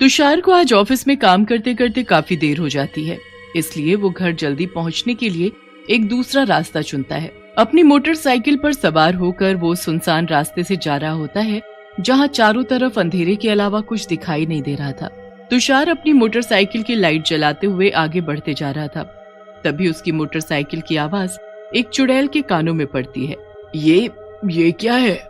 तुषार को आज ऑफिस में काम करते करते काफी देर हो जाती है, इसलिए वो घर जल्दी पहुंचने के लिए एक दूसरा रास्ता चुनता है। अपनी मोटरसाइकिल पर सवार होकर वो सुनसान रास्ते से जा रहा होता है, जहां चारों तरफ अंधेरे के अलावा कुछ दिखाई नहीं दे रहा था। तुषार अपनी मोटरसाइकिल की लाइट जलाते हुए आगे बढ़ते जा रहा था। तभी उसकी मोटरसाइकिल की आवाज एक चुड़ैल के कानों में पड़ती है। ये क्या है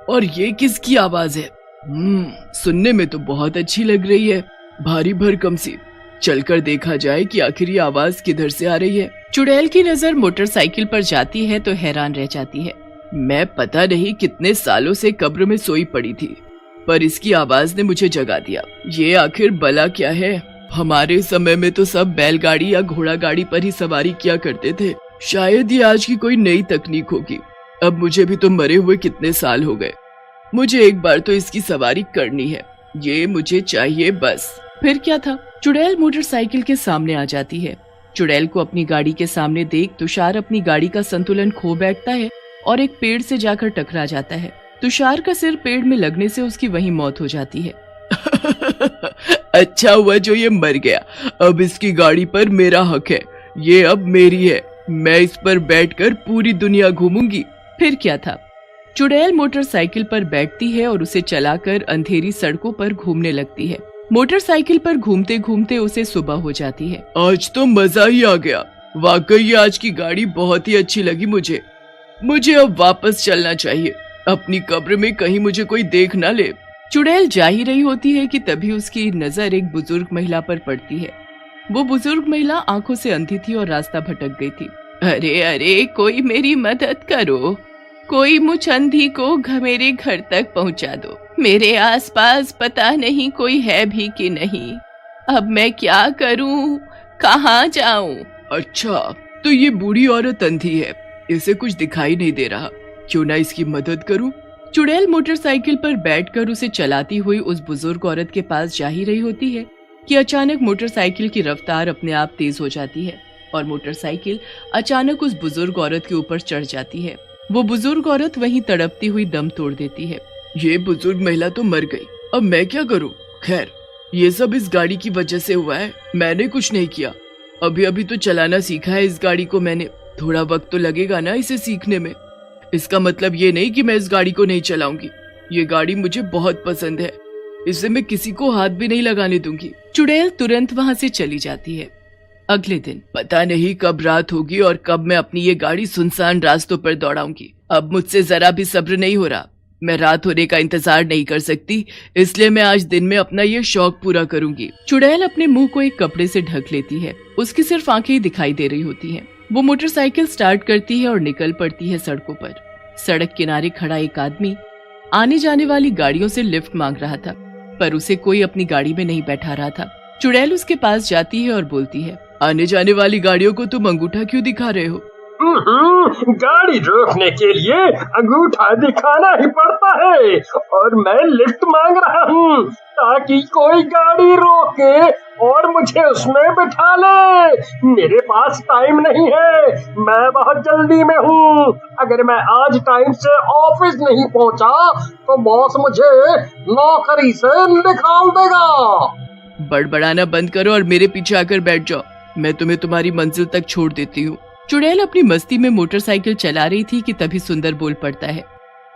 और ये किसकी आवाज है? सुनने में तो बहुत अच्छी लग रही है, भारी भरकम सी। चलकर देखा जाए कि आखिर ये आवाज किधर से आ रही है। चुड़ैल की नजर मोटरसाइकिल पर जाती है तो हैरान रह जाती है। मैं पता नहीं कितने सालों से कब्र में सोई पड़ी थी, पर इसकी आवाज ने मुझे जगा दिया। ये आखिर भला क्या है? हमारे समय में तो सब बैलगाड़ी या घोड़ा गाड़ी पर ही सवारी किया करते थे। शायद ये आज की कोई नई तकनीक होगी। अब मुझे भी तो मरे हुए कितने साल हो गए। मुझे एक बार तो इसकी सवारी करनी है, ये मुझे चाहिए बस। फिर क्या था, चुड़ैल मोटरसाइकिल के सामने आ जाती है। चुड़ैल को अपनी गाड़ी के सामने देख तुषार अपनी गाड़ी का संतुलन खो बैठता है और एक पेड़ से जाकर टकरा जाता है। तुषार का सिर पेड़ में लगने से उसकी वहीं मौत हो जाती है। अच्छा हुआ जो ये मर गया, अब इसकी गाड़ी पर मेरा हक है, ये अब मेरी है, मैं इस पर बैठकर पूरी दुनिया घूमूंगी। फिर क्या था, चुड़ैल मोटरसाइकिल पर बैठती है और उसे चलाकर अंधेरी सड़कों पर घूमने लगती है। मोटरसाइकिल पर घूमते घूमते उसे सुबह हो जाती है। आज तो मजा ही आ गया, वाकई आज की गाड़ी बहुत ही अच्छी लगी मुझे अब वापस चलना चाहिए। अपनी कब्र में कहीं मुझे कोई देख ना ले। चुड़ैल जा ही रही होती है कि तभी उसकी नजर एक बुजुर्ग महिला पर पड़ती है। वो बुजुर्ग महिला आंखों से अंधी थी और रास्ता भटक गई थी। अरे कोई मेरी मदद करो, कोई मुझ अंधी को मेरे घर तक पहुंचा दो। मेरे आसपास पता नहीं कोई है भी कि नहीं। अब मैं क्या करूं, कहाँ जाऊं? अच्छा, तो ये बूढ़ी औरत अंधी है, इसे कुछ दिखाई नहीं दे रहा, क्यों ना इसकी मदद करूं। चुड़ैल मोटरसाइकिल पर बैठकर उसे चलाती हुई उस बुजुर्ग औरत के पास जा ही रही होती है कि अचानक मोटरसाइकिल की रफ्तार अपने आप तेज हो जाती है और मोटरसाइकिल अचानक उस बुजुर्ग औरत के ऊपर चढ़ जाती है। वो बुजुर्ग औरत वहीं तड़पती हुई दम तोड़ देती है। ये बुजुर्ग महिला तो मर गई, अब मैं क्या करूं? खैर, ये सब इस गाड़ी की वजह से हुआ है, मैंने कुछ नहीं किया। अभी तो चलाना सीखा है इस गाड़ी को मैंने, थोड़ा वक्त तो लगेगा ना इसे सीखने में। इसका मतलब ये नहीं कि मैं इस गाड़ी को नहीं चलाऊंगी। ये गाड़ी मुझे बहुत पसंद है, इसे मैं किसी को हाथ भी नहीं लगाने दूंगी। चुड़ैल तुरंत वहाँ से चली जाती है। अगले दिन पता नहीं कब रात होगी और कब मैं अपनी ये गाड़ी सुनसान रास्तों पर दौड़ाऊंगी। अब मुझसे जरा भी सब्र नहीं हो रहा, मैं रात होने का इंतजार नहीं कर सकती, इसलिए मैं आज दिन में अपना ये शौक पूरा करूंगी। चुड़ैल अपने मुंह को एक कपड़े से ढक लेती है, उसकी सिर्फ आंखें ही दिखाई दे रही होती हैं। वो मोटरसाइकिल स्टार्ट करती है और निकल पड़ती है सड़कों पर। सड़क किनारे खड़ा एक आदमी आने जाने वाली गाड़ियों से लिफ्ट मांग रहा था, पर उसे कोई अपनी गाड़ी में नहीं बैठा रहा था। चुड़ैल उसके पास जाती है और बोलती है, आने जाने वाली गाड़ियों को तुम अंगूठा क्यों दिखा रहे हो? गाड़ी रोकने के लिए अंगूठा दिखाना ही पड़ता है और मैं लिफ्ट मांग रहा हूँ ताकि कोई गाड़ी रोके और मुझे उसमें बिठा ले। मेरे पास टाइम नहीं है, मैं बहुत जल्दी में हूँ। अगर मैं आज टाइम से ऑफिस नहीं पहुँचा तो बॉस मुझे नौकरी से निकाल देगा। बड़बड़ाना बंद करो और मेरे पीछे आकर बैठ जाओ, मैं तुम्हें तुम्हारी मंजिल तक छोड़ देती हूँ। चुड़ैल अपनी मस्ती में मोटरसाइकिल चला रही थी कि तभी सुंदर बोल पड़ता है,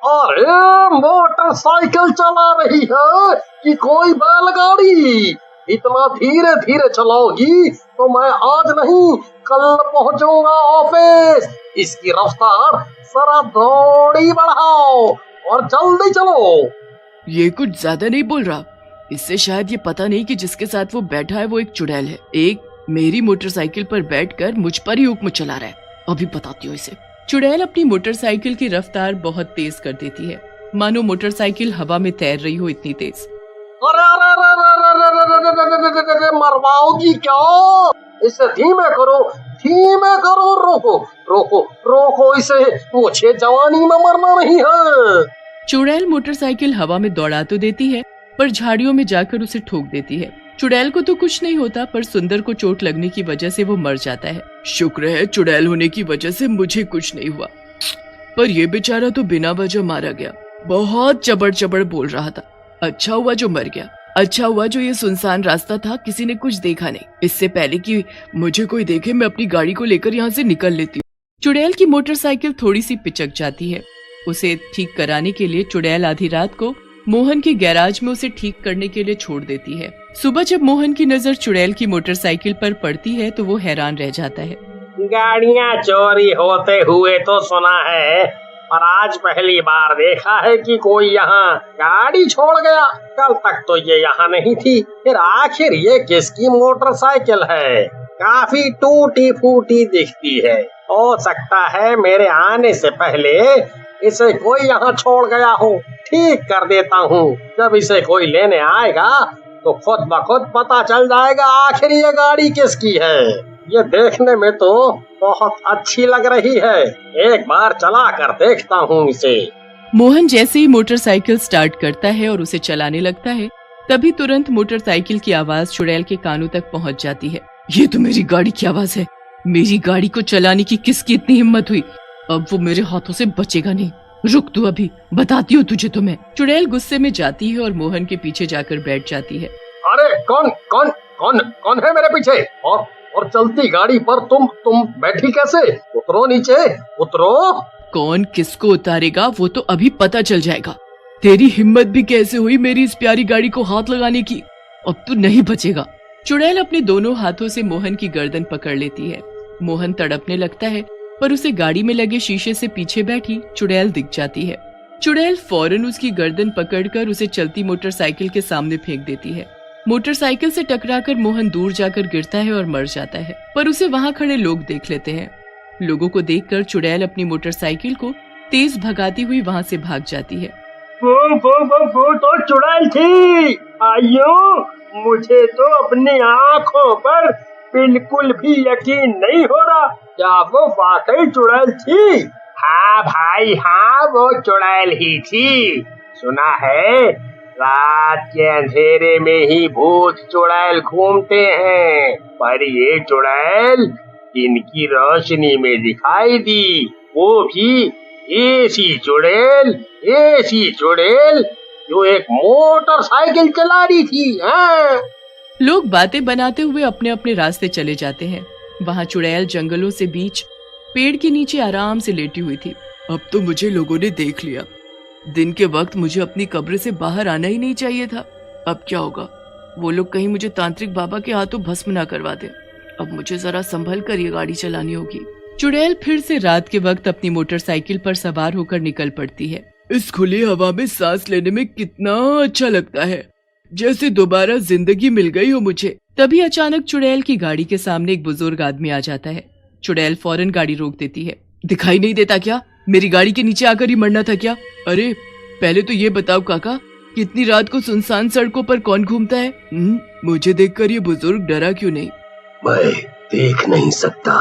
अरे मोटरसाइकिल चला रही है कि कोई बैलगाड़ी? इतना धीरे धीरे चलाओगी तो मैं आज नहीं कल पहुंचूंगा ऑफिस। इसकी रफ्तार जरा थोड़ी बढ़ाओ और जल्दी चलो। ये कुछ ज्यादा नहीं बोल रहा? इससे शायद ये पता नहीं कि जिसके साथ वो बैठा है वो एक चुड़ैल है, एक मेरी मोटरसाइकिल पर बैठकर मुझ पर ही हुक्म चला रहा है। अभी बताती हूँ इसे। चुड़ैल अपनी मोटरसाइकिल की रफ्तार बहुत तेज कर देती है, मानो मोटरसाइकिल हवा में तैर रही हो इतनी तेज। अरे मरवाओगी क्या? इसे धीमे करो, रोको रोको रोको इसे, मुझे जवानी में मरना नहीं है। चुड़ैल मोटरसाइकिल हवा में दौड़ा तो देती है पर झाड़ियों में जाकर उसे ठोक देती है। चुड़ैल को तो कुछ नहीं होता, पर सुंदर को चोट लगने की वजह से वो मर जाता है। शुक्र है चुड़ैल होने की वजह से मुझे कुछ नहीं हुआ, पर ये बेचारा तो बिना वजह मारा गया। बहुत चबड़ चबड़ बोल रहा था, अच्छा हुआ जो मर गया। अच्छा हुआ जो ये सुनसान रास्ता था, किसी ने कुछ देखा नहीं। इससे पहले कि मुझे कोई देखे मैं अपनी गाड़ी को लेकर यहाँ से निकल लेती हूँ। चुड़ैल की मोटरसाइकिल थोड़ी सी पिचक जाती है। उसे ठीक कराने के लिए चुड़ैल आधी रात को मोहन के गैराज में उसे ठीक करने के लिए छोड़ देती है। सुबह जब मोहन की नजर चुड़ैल की मोटरसाइकिल पर पड़ती है तो वो हैरान रह जाता है। गाड़ियाँ चोरी होते हुए तो सुना है, पर आज पहली बार देखा है कि कोई यहाँ गाड़ी छोड़ गया। कल तक तो ये यहाँ नहीं थी, फिर आखिर ये किसकी मोटरसाइकिल है? काफी टूटी फूटी दिखती है। हो सकता है मेरे आने से पहले इसे कोई यहाँ छोड़ गया हो। ठीक कर देता हूँ, जब इसे कोई लेने आएगा तो खुद ब खुद पता चल जाएगा आखिर ये गाड़ी किसकी है। ये देखने में तो बहुत अच्छी लग रही है, एक बार चला कर देखता हूँ इसे। मोहन जैसे ही मोटरसाइकिल स्टार्ट करता है और उसे चलाने लगता है, तभी तुरंत मोटरसाइकिल की आवाज चुड़ैल के कानों तक पहुँच जाती है। ये तो मेरी गाड़ी की आवाज है। मेरी गाड़ी को चलाने की किसकी इतनी हिम्मत हुई? अब वो मेरे हाथों से बचेगा नहीं। रुक तू, अभी बताती हूँ तुझे तो मैं। चुड़ैल गुस्से में जाती है और मोहन के पीछे जाकर बैठ जाती है। अरे कौन कौन कौन कौन है मेरे पीछे? और चलती गाड़ी पर तुम बैठी कैसे? उतरो नीचे, उतरो। कौन किसको उतारेगा वो तो अभी पता चल जाएगा। तेरी हिम्मत भी कैसे हुई मेरी इस प्यारी गाड़ी को हाथ लगाने की? अब तू नहीं बचेगा। चुड़ैल अपने दोनों हाथों से मोहन की गर्दन पकड़ लेती है। मोहन तड़पने लगता है, पर उसे गाड़ी में लगे शीशे से पीछे बैठी चुड़ैल दिख जाती है। चुड़ैल फौरन उसकी गर्दन पकड़कर उसे चलती मोटरसाइकिल के सामने फेंक देती है। मोटरसाइकिल से टकराकर मोहन दूर जाकर गिरता है और मर जाता है, पर उसे वहाँ खड़े लोग देख लेते हैं। लोगों को देखकर चुड़ैल अपनी मोटरसाइकिल को तेज भगाती हुई वहाँ से भाग जाती है। वो तो चुड़ैल थी। आइयो, मुझे तो अपनी आँखों पर बिल्कुल भी यकीन नहीं हो रहा। क्या वो वाकई चुड़ैल थी? हाँ भाई हाँ, वो चुड़ैल ही थी। सुना है रात के अंधेरे में ही भूत चुड़ैल घूमते हैं, पर ये चुड़ैल दिन की रोशनी में दिखाई दी। वो भी ऐसी चुड़ैल जो एक मोटरसाइकिल चला रही थी। हाँ। लोग बातें बनाते हुए अपने अपने रास्ते चले जाते हैं। वहाँ चुड़ैल जंगलों से बीच पेड़ के नीचे आराम से लेटी हुई थी। अब तो मुझे लोगों ने देख लिया। दिन के वक्त मुझे अपनी कब्र से बाहर आना ही नहीं चाहिए था। अब क्या होगा? वो लोग कहीं मुझे तांत्रिक बाबा के हाथों भस्म ना करवा दे। अब मुझे जरा संभल कर ये गाड़ी चलानी होगी। चुड़ैल फिर से रात के वक्त अपनी मोटरसाइकिल पर सवार होकर निकल पड़ती है। इस खुली हवा में सांस लेने में कितना अच्छा लगता है, जैसे दोबारा जिंदगी मिल गई हो मुझे। तभी अचानक चुड़ैल की गाड़ी के सामने एक बुजुर्ग आदमी आ जाता है। चुड़ैल फौरन गाड़ी रोक देती है। दिखाई नहीं देता क्या? मेरी गाड़ी के नीचे आकर ही मरना था क्या? अरे पहले तो ये बताओ काका, कितनी रात को सुनसान सड़कों पर कौन घूमता है? मुझे देखकर ये बुजुर्ग डरा क्यों नहीं? मैं देख नहीं सकता,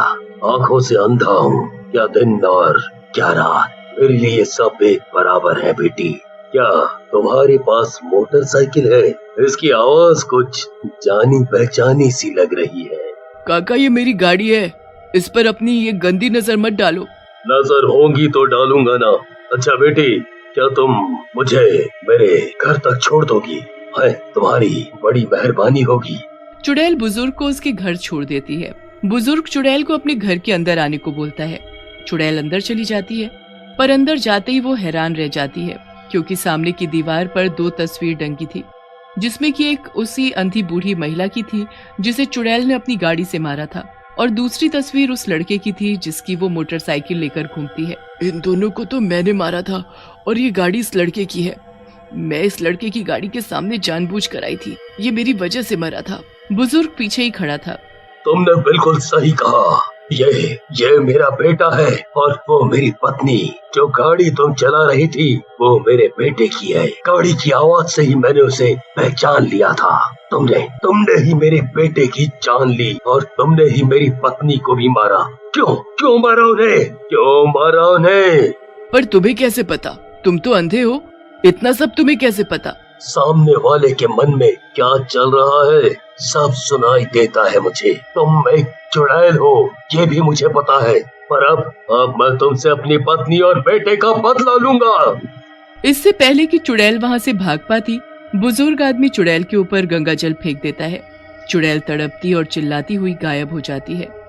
आंखों से अंधा हूँ। क्या दिन और क्या रात, मेरे लिए सब एक बराबर है बेटी। क्या तुम्हारे पास मोटरसाइकिल है? इसकी आवाज कुछ जानी पहचानी सी लग रही है। काका ये मेरी गाड़ी है, इस पर अपनी ये गंदी नजर मत डालो। नजर होंगी तो डालूंगा ना। अच्छा बेटी, क्या तुम मुझे मेरे घर तक छोड़ दोगी? है, तुम्हारी बड़ी मेहरबानी होगी। चुड़ैल बुजुर्ग को उसके घर छोड़ देती है। बुजुर्ग चुड़ैल को अपने घर के अंदर आने को बोलता है। चुड़ैल अंदर चली जाती है, पर अंदर जाते ही वो हैरान रह जाती है, क्योंकि सामने की दीवार पर 2 तस्वीर टंगी थी, जिसमें कि एक उसी अंधी बूढ़ी महिला की थी जिसे चुड़ैल ने अपनी गाड़ी से मारा था, और दूसरी तस्वीर उस लड़के की थी जिसकी वो मोटरसाइकिल लेकर घूमती है। इन दोनों को तो मैंने मारा था और ये गाड़ी इस लड़के की है। मैं इस लड़के की गाड़ी के सामने जानबूझकर आई थी, ये मेरी वजह से मरा था। बुजुर्ग पीछे ही खड़ा था। तुमने बिल्कुल सही कहा, ये मेरा बेटा है और वो मेरी पत्नी। जो गाड़ी तुम चला रही थी वो मेरे बेटे की है। गाड़ी की आवाज से ही मैंने उसे पहचान लिया था। तुमने ही मेरे बेटे की जान ली और तुमने ही मेरी पत्नी को भी मारा। क्यों मारा उन्हें? पर तुम्हें कैसे पता? तुम तो अंधे हो, इतना सब तुम्हें कैसे पता? सामने वाले के मन में क्या चल रहा है सब सुनाई देता है मुझे। तुम एक चुड़ैल हो ये भी मुझे पता है, पर अब मैं तुमसे अपनी पत्नी और बेटे का बदला लूंगा। इससे पहले कि चुड़ैल वहाँ से भाग पाती, बुजुर्ग आदमी चुड़ैल के ऊपर गंगा जल फेंक देता है। चुड़ैल तड़पती और चिल्लाती हुई गायब हो जाती है।